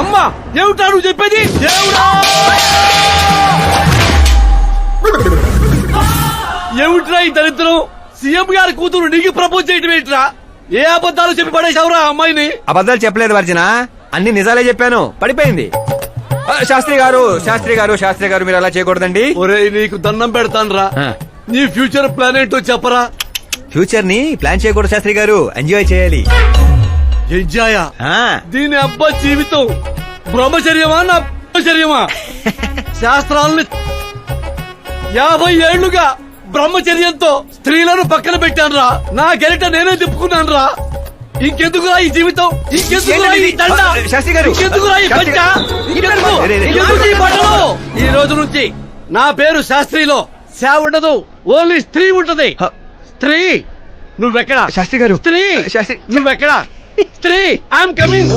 అమ్మా ఏమిటా నువ్వు చెప్పేది? దేవుడా ఏమిట్రా ఈ దరిద్రం? సీఎం గారి కూతురు నీకు ప్రపోజ్ చేయటం ఏంట్రా? ఏ అబద్ధాలు చెప్పి పడేశావురా అమ్మాయిని? అబద్ధాలు చెప్పలేదు వర్జన, అన్ని నిజాలే చెప్పాను. పడిపోయింది. శాస్త్రి గారు మీరు అలా చేయకూడదండి. ఒరేయ్ నీకు దండం పెడతానురా, నీ ఫ్యూచర్ ప్లాన్ ఏంటో చెప్పరా. ఫ్యూచర్ ని ప్లాన్ చేయకూడదు శాస్త్రి గారు, ఎంజాయ్ చేయాలి. ఎంజాయా? దీని అబ్బా జీవితం బ్రహ్మచర్యమా నా బ్రహ్మచర్యమా? శాస్త్రాలని 50 ఏళ్లుగా బ్రహ్మచర్యంతో స్త్రీలను పక్కన పెట్టానురా. నా గెరిట నేనే తిప్పుకున్నాను రా. ఇంకెందుకురా ఈ జీవితం? ఇంకెందుకురా ఈ దండ? శాస్త్రి గారు, ఇంకెందుకురా ఈ పంట? ఇంకెందుకు ఈ బట్టలు? ఈ రోజు నుంచి నా పేరు శాస్త్రిలో శా ఉండదు, ఓన్లీ స్త్రీ ఉంటది. స్త్రీ నువ్వెక్కడా? శాస్త్రి గారు, స్త్రీ శాస్త్రి నువ్వెక్కడా? స్త్రీ ఐఎమ్ కమింగ్.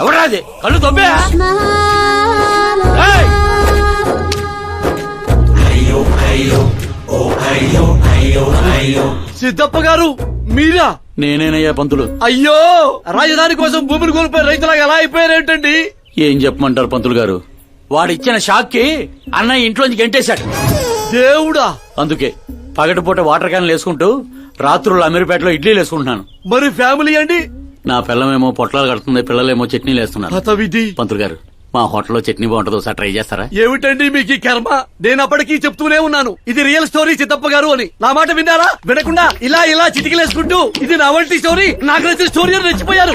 ఎవరాది కళ్ళు తొబ్బే? సిద్ధప్ప గారు మీరా? నేనేనయ్యా పంతులు. అయ్యో, రాజధాని కోసం భూమిని కోల్పోయి రైతులాగా ఎలా అయిపోయారేంటండి? ఏం చెప్పమంటారు పంతులు గారు, వాడిచ్చిన షాక్ కి అన్నయ్య ఇంట్లోంచి గెంటేశాడు. దేవుడా! అందుకే పగటిపూట వాటర్ క్యాన్లు వేసుకుంటూ రాత్రులు అమీర్పేటలో ఇడ్లీలు వేసుకుంటున్నాను. మరి ఫ్యామిలీ అండి? నా పిల్లమేమో పొట్లాలు కడుతుంది, పిల్లలేమో చట్నీలు వేస్తున్నారు. హతవిధి. పంతులు గారు, మా హోటల్లో చట్నీ బాగుంటుంది, ఒకసారి ట్రై చేస్తారా? ఏమిటండి మీకు ఈ కర్మ? నేను అప్పటికీ చెప్తూనే ఉన్నాను ఇది రియల్ స్టోరీ సిద్ధప్ప గారు అని. నా మాట విన్నారా? వినకుండా ఇలా ఇలా చిటికలేసుకుంటూ ఇది నా వంటి స్టోరీ, నాకు నచ్చిన స్టోరీ అని రెచ్చిపోయారు.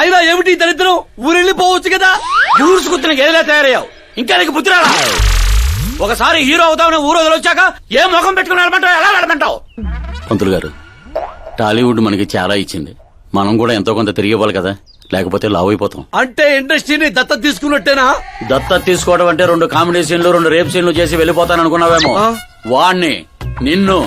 అయినా ఏమిటి ఈ దరిద్రం? ఊరెళ్ళిపోవచ్చు కదా. ఊరుసుకుతున్న గేదెలా తయారయ్యావు, ఇంకా నీకు బుద్ధి రాలా? ఒకసారి హీరో అవుతామని ఊరు వదిలొచ్చాక ఏ ముఖం పెట్టుకుని నడమంటావు, ఎలా నడమంటావు? పంతులు గారు, టాలీవుడ్ మనకి చాలా ఇచ్చింది, మనం కూడా ఎంతో కొంత తిరిగి ఇవ్వాలి కదా, లేకపోతే లావ్ అయిపోతాం. అంటే ఇండస్ట్రీని దత్తత తీసుకున్నట్టేనా? దత్తత తీసుకోవడం అంటే 2 కామెడీ సీన్లు 2 రేప్ సీన్లు చేసి వెళ్ళిపోతాను అనుకున్నావేమో. వాణ్ణి, నిన్ను,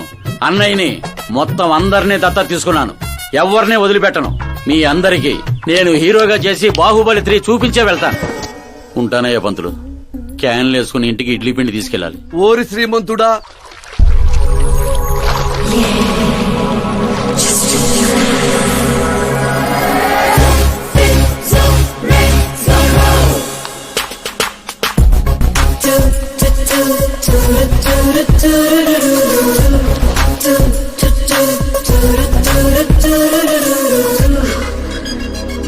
అన్నయ్యని, మొత్తం అందరినీ దత్తత తీసుకున్నాను. ఎవరిని వదిలిపెట్టను. మీ అందరికీ నేను హీరోగా చేసి బాహుబలి 3 చూపించే వెళ్తాను. ఉంటానయ్యా పంతులు, క్యాన్లు వేసుకుని ఇంటికి ఇడ్లీ పిండి తీసుకెళ్ళాలి. ఓరి శ్రీమంతుడా!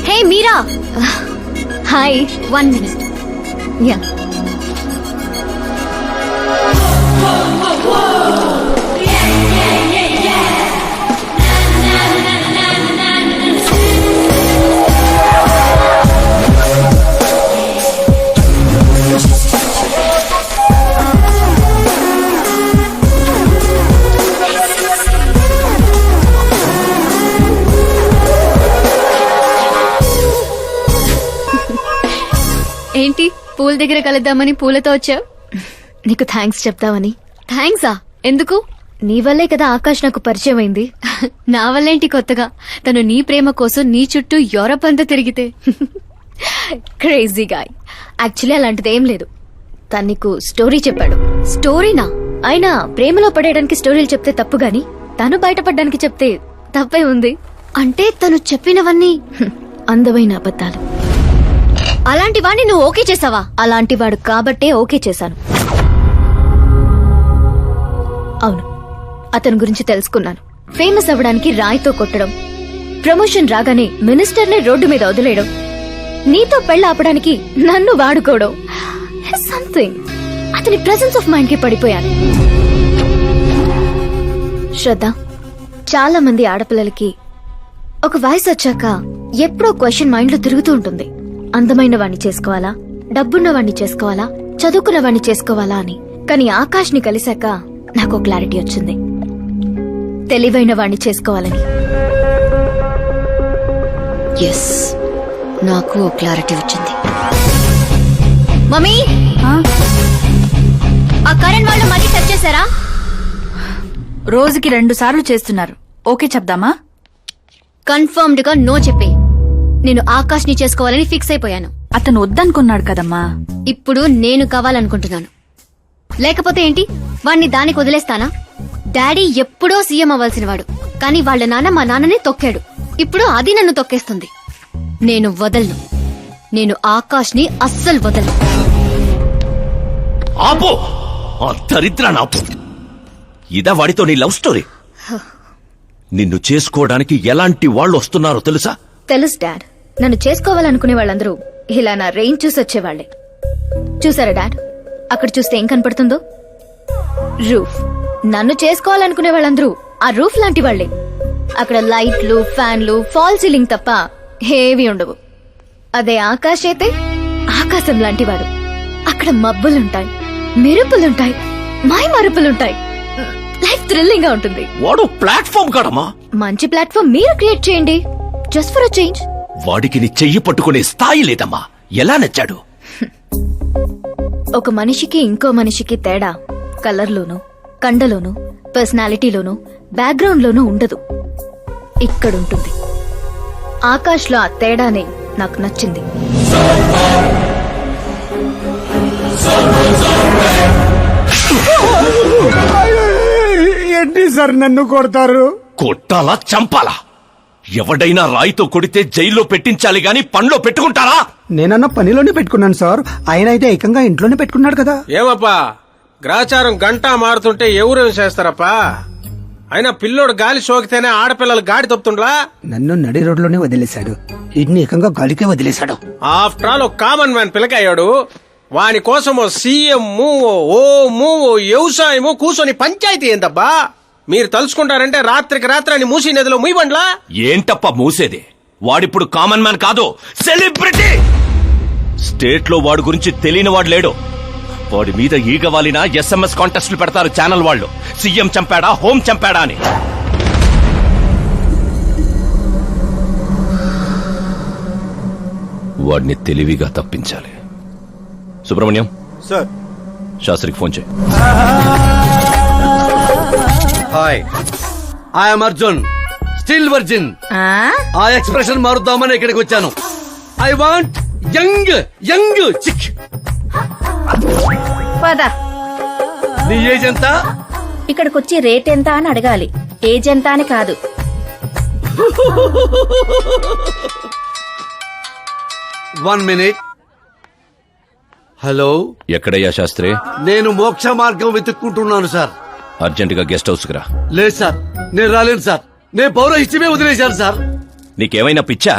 Hey Meera. Hi, 1 minute. Yeah. ఏంటి పూల దగ్గర కలుద్దామని పూలతో వచ్చావు? నీకు థ్యాంక్స్ చెప్తావని. థ్యాంక్సా? ఎందుకు? నీ వల్లే కదా ఆకాష్ నాకు పరిచయం అయింది. నా వల్లేంటి కొత్తగా? తను నీ ప్రేమ కోసం నీ చుట్టూ యూరప్ అంతా తిరిగితే. Crazy guy. యాక్చువల్లీ అలాంటిది ఏం లేదు. తను నీకు స్టోరీ చెప్పాడు. స్టోరీనా? అయినా ప్రేమలో పడేయడానికి స్టోరీలు చెప్తే తప్పు గాని తను బయటపడడానికి చెప్తే తప్పే ఉంది. అంటే తను చెప్పినవన్నీ అందమైన అబద్ధాలు. అలాంటి వాడిని నువ్వు ఓకే చేసావా? అలాంటి వాడు కాబట్టే ఓకే చేశాను. అవును, అతని గురించి తెలుసుకున్నాను. ఫేమస్ అవ్వడానికి రాయితో కొట్టడం, ప్రమోషన్ రాగానే మినిస్టర్ని రోడ్డు మీద వదిలేయడం, నీతో పెళ్లి ఆపడానికి నన్ను వాడుకోవడం, సంథింగ్. అతని ప్రెసెన్స్ ఆఫ్ మైండ్ కి పడిపోయాను. శ్రద్ధ, చాలా మంది ఆడపిల్లలకి ఒక వయసు వచ్చాక ఎప్పుడో క్వశ్చన్ మైండ్ లో తిరుగుతూ ఉంటుంది. అందమైన వాణ్ణి చేసుకోవాలా, డబ్బున్న వాణ్ణి చేసుకోవాలా, చదువుకున్న వాణ్ణి చేసుకోవాలా అని. కానీ ఆకాష్ ని కలిశాక నాకు క్లారిటీ వచ్చింది, తెలివైన వాణ్ణి చేసుకోవాలని. ఎస్, నాకు క్లారిటీ వచ్చింది. మమ్మీ, ఆ కరణ్ వాళ్ళు మళ్ళీ టచ్ చేశారా? రోజుకి 2 సార్లు చేస్తున్నారు. ఓకే చెప్దామా? కన్ఫర్మ్డ్ గా నో చెప్పే. నేను ఆకాష్ ని చేసుకోవాలని ఫిక్స్ అయిపోయాను. అతను వద్దనుకున్నాడు కదమ్మా. ఇప్పుడు నేను కావాలనుకుంటున్నాను. లేకపోతే ఏంటి, వాణ్ణి దానికి వదిలేస్తానా? డాడీ ఎప్పుడో సీఎం అవ్వాల్సిన వాడు, కానీ వాళ్ళ నాన్న మా నాన్నని తొక్కాడు. ఇప్పుడు అది నన్ను తొక్కేస్తుంది. నేను వదలను. నేను ఆకాష్ ని అస్సలు వదలను. ఆపో, ఆ దరిద్రాన్ని ఆపు. ఇదా వాడితో నీ లవ్ స్టోరీ? నిన్ను చేసుకోవడానికి ఎలాంటి వాళ్ళు వస్తున్నారో తెలుసా? తెలుసు డాడ్. నన్ను చేసుకోవాలనుకునే వాళ్ళందరూ ఇలా నా రేంజ్ చూసి వచ్చేవాళ్లే. చూసారా డాడ్, అక్కడ చూస్తే ఏం కనపడుతుందో? రూఫ్. నన్ను చేసుకోవాలనుకునే వాళ్ళందరూ ఆ రూఫ్ లాంటి వాళ్లే. అక్కడ లైట్లు, ఫ్యాన్లు, ఫాల్ సీలింగ్ తప్ప ఏవి ఉండవు. అదే ఆకాశ్ అయితే ఆకాశం లాంటివాడు. అక్కడ మబ్బులుంటాయి, మెరుపులుంటాయి, మై మరుపులుంటాయి. లైఫ్ థ్రిల్లింగ్ గా ఉంటుంది. వాడు ప్లాట్ఫామ్ కాడమ్మా. మంచి ప్లాట్ఫామ్ మీరు క్రియేట్ చేయండి, జస్ట్ ఫర్ అ చేంజ్. వాడికి నీ చెయ్యి పట్టుకునే స్థాయి లేదమ్మా. ఎలా నచ్చాడు? ఒక మనిషికి ఇంకో మనిషికి తేడా కలర్లోనూ, కండలోనూ, పర్సనాలిటీలోనూ, బ్యాక్గ్రౌండ్ లోనూ ఉండదు. ఇక్కడుంటుంది. ఆకాష్ లో ఆ తేడానే నాకు నచ్చింది. ఏంటి సార్ నన్ను కొడతారు? కొట్టాలా, చంపాలా? ఎవడైనా రాయితో కొడితే జైల్లో పెట్టించాలి గాని పనిలో పెట్టుకుంటారా? నేనన్న పనిలోనే పెట్టుకున్నాను సార్. ఆయన అయితే ఏకంగా ఇంట్లోనే పెట్టుకున్నాడు కదా. ఏమప్పా, గ్రాచారం గంటా మారుతుంటే ఎవరేం చేస్తారప్పా? అయినా పిల్లోడు గాలి సోకితేనే ఆడపిల్లలు గాడి తప్పుతుండ్లా? నన్ను నడి రోడ్లోనే వదిలేశాడు, ఇన్ని ఏకంగా గాలికే వదిలేశాడు. ఆఫ్టర్ ఆల్ ఒక కామన్ మ్యాన్ పిల్లకయ్యాడు. వాని కోసం ఓ సీఎం, ఓ వ్యవసాయము కూర్చొని పంచాయతీ ఏందబ్బా? మీరు తలుచుకుంటారంటే రాత్రికి రాత్రాన్ని మూసి నదిలో ముయ్యబండ్లా? ఏంటప్ప మూసేది? వాడిప్పుడు కామన్ మ్యాన్ కాదు, సెలబ్రిటీ. స్టేట్ లో వాడి గురించి తెలియని వాడు లేడు. వాడి మీద ఈగ వాలిన SMS కాంటెస్ట్లు పెడతారు ఛానల్ వాళ్ళు. సీఎం చంపాడా, హోం చంపాడా అని. వాడిని తెలివిగా తప్పించాలి. సుబ్రహ్మణ్యం సార్, శాస్త్రికి ఫోన్ చేయి. Hi, I'm Arjun, still virgin. ఆ ఎక్స్ప్రెషన్ మారుద్దామని ఇక్కడికి వచ్చాను. I want young young chick. పద, నీ ఏజ్ ఎంత? ఇక్కడికొచ్చి రేట్ ఎంత అని అడగాలి, ఏజ్ ఎంత అని కాదు. One minute. హలో, ఎక్కడయ్యా శాస్త్రి? నేను మోక్ష మార్గం వెతుక్కుంటున్నాను సార్. అర్జెంటుగా గెస్ట్ హౌస్ కి రా. లేదు సార్, నేను రాలేను సార్. నేను పౌరహిత్యమే వదిలేశాను సార్. నీకేమైనా పిచ్చా?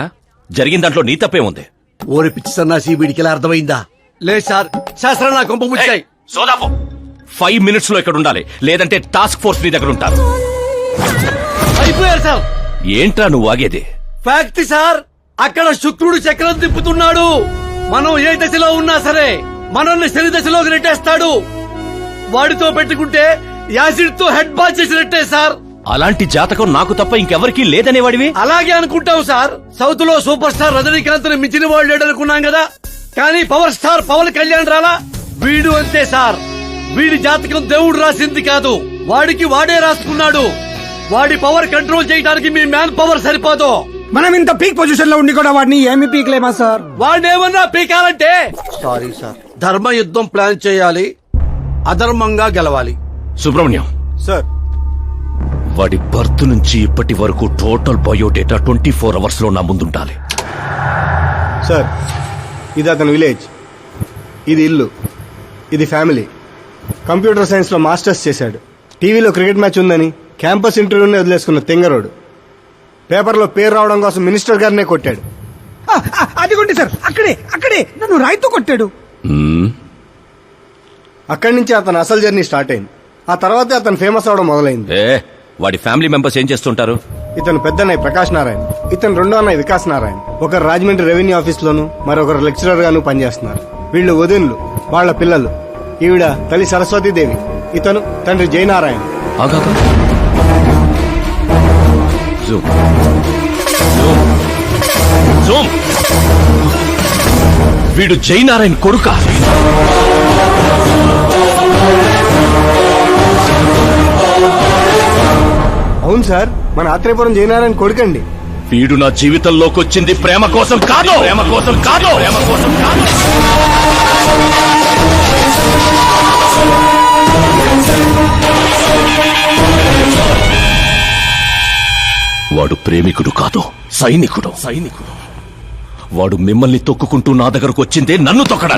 జరిగిన దాంట్లో నీ తప్పే ఉంది. ఓరి పిచ్చి సన్నాసి, వీడికి ఎలా అర్థమైందా? లేదు సార్, శాస్త్రం నా కొంప ముచ్చాయి. 5 minutes లో ఇక్కడ ఉండాలి, లేదంటే టాస్క్ ఫోర్స్ నీ దగ్గర ఉంటారు. అయిపోయారు సార్. ఏంట్రా నువ్వు ఆగేది? ఫ్యాక్ట్ సార్, అక్కడ శుక్రుడు చక్రం తిప్పుతున్నాడు. మనం ఏ దశలో ఉన్నా సరే మనల్ని శని దశలోకి నెట్టేస్తాడు. వాడితో పెట్టుకుంటే యాసిడ్ తో హెడ్ బాత్ చేసినట్టే సార్. అలాంటి జాతకం నాకు తప్ప ఇంకెవరికీ లేదనేవాడివి. అలాగే అనుకుంటాం సార్. సౌత్ లో సూపర్ స్టార్ రజనీకాంత్ ని మించిన వాళ్ళు లేడనుకున్నాం కదా, కానీ పవర్ స్టార్ పవన్ కళ్యాణ్ రాలా? వీడు అంతే సార్. వీడి జాతకం దేవుడు రాసింది కాదు, వాడికి వాడే రాసుకున్నాడు. వాడి పవర్ కంట్రోల్ చేయడానికి మీ మ్యాన్ పవర్ సరిపోదు. మనం ఇంత పీక్ పొజిషన్ లో ఉండి కూడా వాడిని ఏమి పీక్లేమా సార్? వాడేమన్నా పీకాలంటే సారీ సార్, ధర్మ యుద్ధం ప్లాన్ చేయాలి, అధర్మంగా గెలవాలి. సుబ్రహ్మణ్యం సార్ వాడి బర్త్ నుంచి ఇప్పటి వరకు టోటల్ బయోడేటా 24 అవర్స్ లో నా ముందుండాలి. సార్ ఇది అతని విలేజ్, ఇది ఇల్లు, ఇది ఫ్యామిలీ. కంప్యూటర్ సైన్స్ లో మాస్టర్స్ చేశాడు. టీవీలో క్రికెట్ మ్యాచ్ ఉందని క్యాంపస్ ఇంటర్వ్యూనే వదిలేసుకున్న తెంగరోడు. పేపర్లో పేరు రావడం కోసం మినిస్టర్ గారినే కొట్టాడు. అదిగోండి సార్, అక్కడే నన్ను రాయితో కొట్టాడు. అక్కడి నుంచి అతను అసలు జర్నీ స్టార్ట్ అయింది. ఆ తర్వాతే అతను ఫేమస్ అవడం మొదలైంది. వాడి ఫ్యామిలీ మెంబర్స్ ఏం చేస్తుంటారు? ఇతను పెద్దన్నయ్య ప్రకాష్ నారాయణ, ఇతను రెండో అన్నయ్య వికాస్ నారాయణ. ఒకరు రాజమండ్రి రెవెన్యూ ఆఫీస్ లోను, మరొకరు లెక్చరర్ గాను పనిచేస్తున్నారు. వీళ్ళు వదినులు, వాళ్ళ పిల్లలు. ఈవిడ తల్లి సరస్వతీదేవి, ఇతను తండ్రి జయనారాయణ. ఆగాగా. జూమ్. జూమ్. వీడు జయనారాయణ కొడుక. అవును సార్, మన ఆత్రేయపురం జయనారాయణ కొడుకండి. వీడు నా జీవితంలోకి వచ్చింది ప్రేమ కోసం కాదు, ప్రేమ కోసం కాదు, ప్రేమ కోసం కాదు. వాడు ప్రేమికుడు కాదు, సైనికుడు. వాడు మిమ్మల్ని తొక్కుకుంటూ నా దగ్గరకు వచ్చిందే నన్ను తొక్కడా.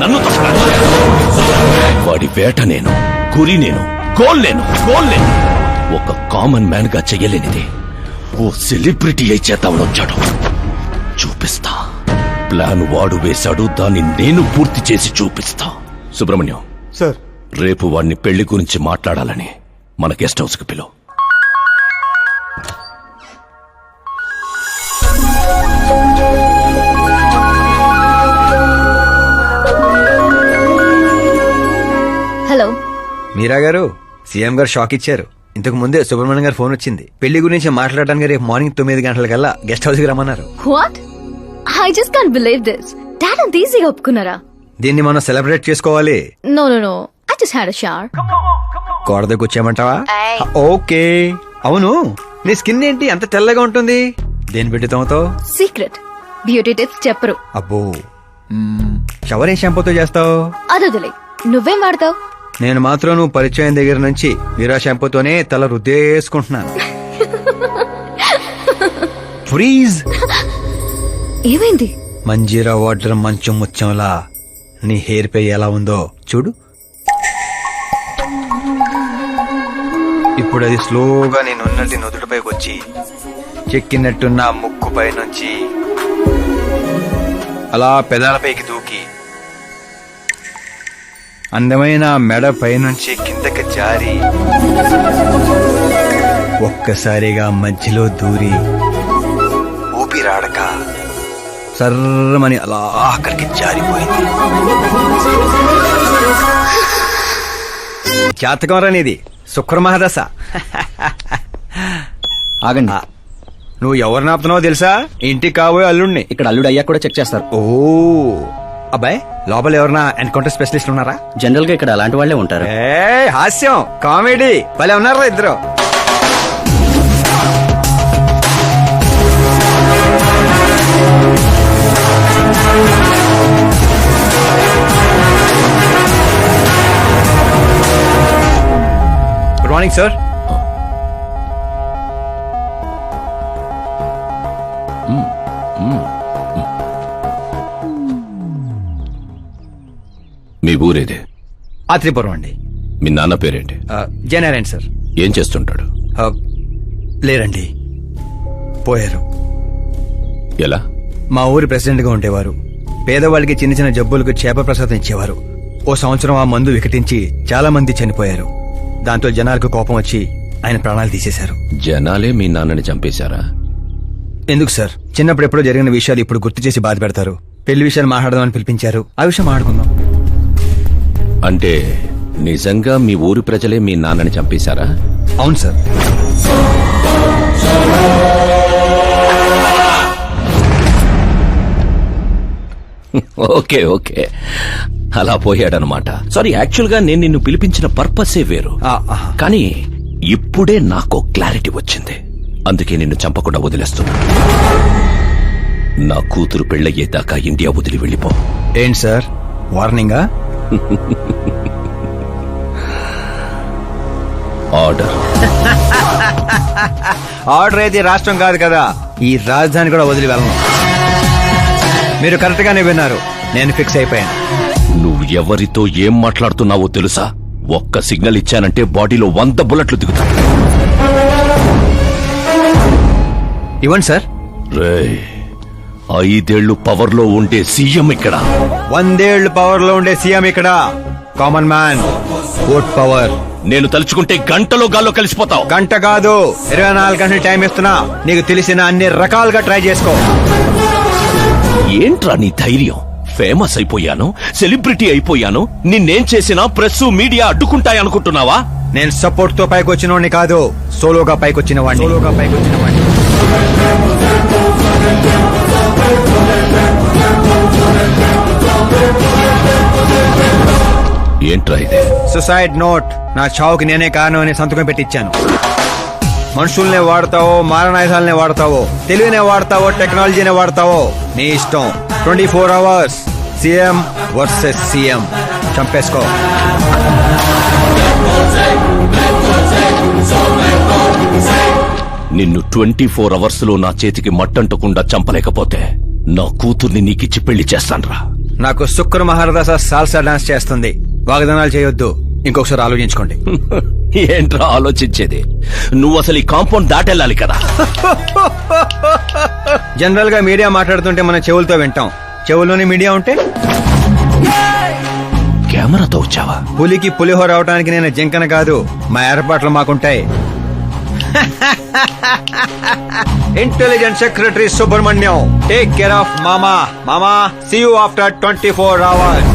వాడి వేట నేను, గురి నేను, గోల్ నేను. ఒక కామన్ మ్యాన్ గా చెయ్యలేనిది ఓ సెలబ్రిటీ అయి చేద్దామని వచ్చాడు. చూపిస్తా. ప్లాన్ వాడు వేశాడు, దాన్ని నేను పూర్తి చేసి చూపిస్తా. సుబ్రహ్మణ్యం సార్ రేపు వాడిని పెళ్లి గురించి మాట్లాడాలని మన గెస్ట్ హౌస్ కి పిలువు. హలో. మీరా గారు, సీఎం గారు షాక్ ఇచ్చారు. ఇంతకు ముందే సుబ్రహ్మణ్యం గారు ఫోన్ వచ్చింది. పెళ్లి గురించి మాట్లాడడానికి రేపు మార్నింగ్ 9 గంటలకల్లా గెస్ట్ హౌస్ కి రమ్మన్నారు. What? I just can't believe this. Dad అంత ఈజీగా ఒప్పుకున్నారా? దీన్ని మనం సెలబ్రేట్ చేసుకోవాలి. No, I just had a shower. కోడద కూర్చోమంటావా? ఓకే. అవును, నీ స్కిన్ ఏంటి అంత తెల్లగా ఉంటుంది? దేని పెట్టుతావుతో? సీక్రెట్. బ్యూటీ టిప్స్ చెప్పరు. అబ్బో. షవర్ ఏం షాంపూతో చేస్తావు? అదొదిలే. నువ్వేం వాడతావు? నేను మాత్రం నువ్వు పరిచయం దగ్గర నుంచి వీరా షాంపూతోనే తల రుద్దేసుకుంటున్నాను. ఫ్రీజ్. ఏమైంది? మంజీరా వాటర్ మంచం ముచ్చంలా నీ హెయిర్ పై ఎలా ఉందో చూడు. ఇప్పుడు అది స్లోగా నేనున్నటి నుదుటిపైకి వచ్చి చెక్కినట్టున్న ముక్కుపై నుంచి అలా పెదాలపైకి దూకి అందమైన మెడ పైనుంచి కిందకి జారి ఒక్కసారిగా మధ్యలో దూరి ఊపిరాడక సర్రమని అలా అక్కడికి జారిపోయింది. జాతకం రానిది శుక్రమహాదశ. ఆగండి. నువ్వు ఎవరిని ఆపుతున్నావో తెలుసా? ఇంటికి కాబోయే అల్లుడిని. ఇక్కడ అల్లుడు అయ్యా కూడా చెక్ చేస్తారు. ఓ అబ్బాయి, లోపల ఎవరన్నా ఎన్కౌంటర్ స్పెషలిస్ట్ ఉన్నారా? జనరల్ గా ఇక్కడ అలాంటి వాళ్ళే ఉంటారు. ఏ హాస్యం, కామెడీ భలే ఉన్నారా ఇద్దరు. Good morning sir. మీ ఊరేదే? ఆత్రిపురం అండి. మీ నాన్న పేరేంటి? జయనారాయణ సార్. ఏం చేస్తుంటాడు? లేరండి, పోయారు. ఎలా? మా ఊరి ప్రెసిడెంట్ గా ఉండేవారు. పేదవాళ్ళకి చిన్న చిన్న జబ్బులకు చేప ప్రసాదం ఇచ్చేవారు. ఓ సంవత్సరం ఆ మందు వికటించి చాలా మంది చనిపోయారు. దాంతో జనాలకు కోపం వచ్చి ఆయన ప్రాణాలు తీసేశారు. జనాలే మీ నాన్నని చంపేశారా? ఎందుకు సార్, చిన్నప్పుడు ఎప్పుడో జరిగిన విషయాలు ఇప్పుడు గుర్తు చేసి బాధ పెడతారు. పెళ్లి విషయాలు మాట్లాడదామని పిలిపించారు. ఆ విషయం మాట్లాడుకుందాం. అంటే నిజంగా మీ ఊరి ప్రజలే మీ నాన్నని చంపేశారా? అవును సార్. ఓకే ఓకే, అలా పోయాడనమాట. సారీ, యాక్చువల్ గా నేను నిన్ను పిలిపించిన పర్పసే వేరు. కానీ ఇప్పుడే నాకు క్లారిటీ వచ్చింది. అందుకే నిన్ను చంపకుండా వదిలేస్తున్నా. నా కూతురు పెళ్ళయ్యేదాకా ఇండియా వదిలి వెళ్ళిపో. ఏంటి సార్ వార్నింగా? ఆర్డర్. ఆర్డర్ అయితే రాష్ట్రం కాదు కదా, ఈ రాజధాని కూడా వదిలి వెళ్ళను. మీరు కరెక్ట్ గానే విన్నారు, నేను ఫిక్స్ అయిపోయాను. నువ్వు ఎవరితో ఏం మాట్లాడుతున్నావో తెలుసా? ఒక్క సిగ్నల్ ఇచ్చానంటే బాడీలో 100 బుల్లెట్లు దిగుతాయి. ఇవ్వండి సార్. రేయ్, 5 ఏళ్లు పవర్లో ఉండే సీఎం ఇక్కడ. 100 ఏళ్లు పవర్ లో ఉండే సీఎం ఇక్కడ. Common man, vote power. నేను తలుచుకుంటే గంటలో గాల్లో కలిసిపోతావు. గంట కాదు, 24 గంటలు టైం ఇస్తున్నా. నీకు తెలిసిన అన్ని రకాలుగా ట్రై చేసుకో. ఏంట్రా నీ ధైర్యం? ఫేమస్ అయిపోయాను, సెలబ్రిటీ అయిపోయాను, నిన్నేం చేసినా ప్రెస్ మీడియా అడ్డుకుంటాయనుకుంటున్నావా? నేను సపోర్ట్ తో పైకి వచ్చిన వాడిని కాదు, సోలోగా పైకి వచ్చిన వాడిని. ఏంట్రా ఇది? Suicide note. నా చావుకి నేనే కారణం అని సంతకం పెట్టించాను. మనుషుల్నే వాడతావో, మారణాయుధాలనే వాడతావో, తెలివినే వాడతావో, టెక్నాలజీనే వాడతావో, నీ ఇష్టం. 24 అవర్స్ సీఎం వర్సెస్ సీఎం. చంపేసుకో. నిన్ను 24 అవర్స్ లో నా చేతికి మట్టంటకుండా చంపలేకపోతే నా కూతుర్ని నీకిచ్చి పెళ్లి చేస్తాన్రా. నాకు శుక్ర మహారదాస సాల్సా డాన్స్ చేస్తుంది. వాగ్దానాలు చేయొద్దు, ఇంకొకసారి ఆలోచించుకోండి. ఏంట్రా ఆలోచించేది? నువ్వు అసలు ఈ కాంపౌండ్ దాటెళ్ళాలి కదా. జనరల్ గా మీడియా మాట్లాడుతుంటే మన చెవులతో వింటాం, చెవుల్లోని మీడియా ఉంటే? కెమెరాతో వచ్చావా? పులికి పులిహోర అవడానికి నేను జింకన కాదు, మా ఏర్పాట్లు మాకుంటాయి. Intelligence secretary Subrahmanyam, take care of మామా. మామా, సీ యూ ఆఫ్టర్ 24 అవర్స్.